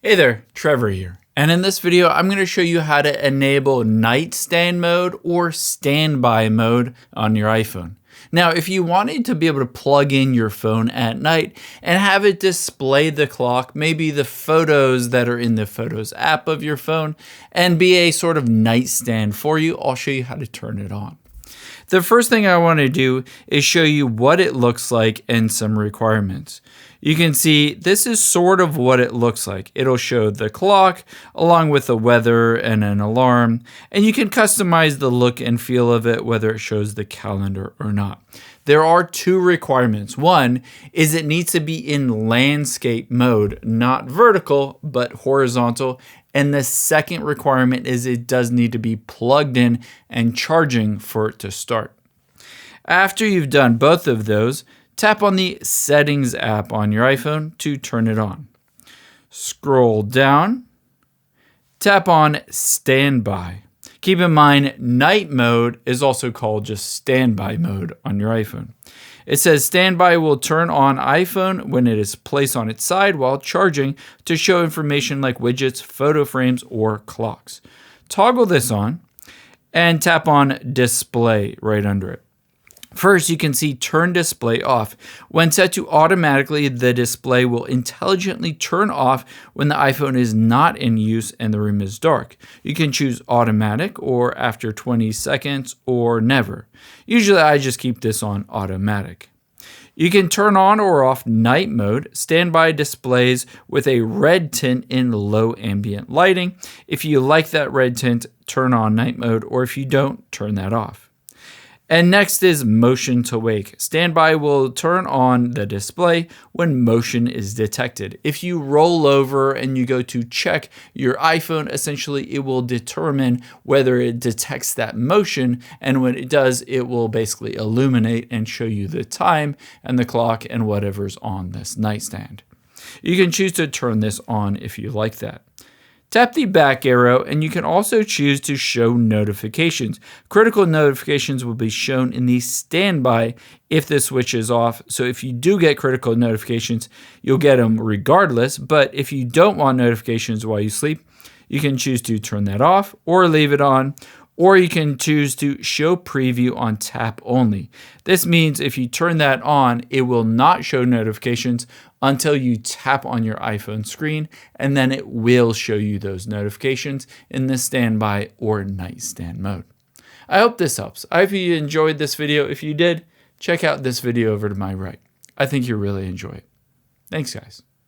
Hey there, Trevor here. And in this video, I'm going to show you how to enable nightstand mode or standby mode on your iPhone. Now, if you wanted to be able to plug in your phone at night and have it display the clock, maybe the photos that are in the Photos app of your phone, and be a sort of nightstand for you, I'll show you how to turn it on. The first thing I want to do is show you what it looks like and some requirements. You can see this is sort of what it looks like. It'll show the clock along with the weather and an alarm, and you can customize the look and feel of it, whether it shows the calendar or not. There are two requirements. One is it needs to be in landscape mode, not vertical, but horizontal. And the second requirement is it does need to be plugged in and charging for it to start. After you've done both of those, tap on the Settings app on your iPhone to turn it on. Scroll down, tap on Standby. Keep in mind, night mode is also called just standby mode on your iPhone. It says standby will turn on iPhone when it is placed on its side while charging to show information like widgets, photo frames, or clocks. Toggle this on and tap on Display right under it. First, you can see Turn Display Off. When set to automatically, the display will intelligently turn off when the iPhone is not in use and the room is dark. You can choose Automatic or after 20 seconds or never. Usually, I just keep this on Automatic. You can turn on or off night mode. Standby displays with a red tint in low ambient lighting. If you like that red tint, turn on night mode, or if you don't, turn that off. And next is motion to wake. Standby will turn on the display when motion is detected. If you roll over and you go to check your iPhone, essentially it will determine whether it detects that motion, and when it does, it will basically illuminate and show you the time and the clock and whatever's on this nightstand. You can choose to turn this on if you like that. Tap the back arrow and you can also choose to show notifications. Critical notifications will be shown in the standby if the switch is off. So if you do get critical notifications, you'll get them regardless. But if you don't want notifications while you sleep, you can choose to turn that off or leave it on. Or you can choose to show preview on tap only. This means if you turn that on, it will not show notifications until you tap on your iPhone screen, and then it will show you those notifications in the standby or nightstand mode. I hope this helps. I hope you enjoyed this video. If you did, check out this video over to my right. I think you'll really enjoy it. Thanks, guys.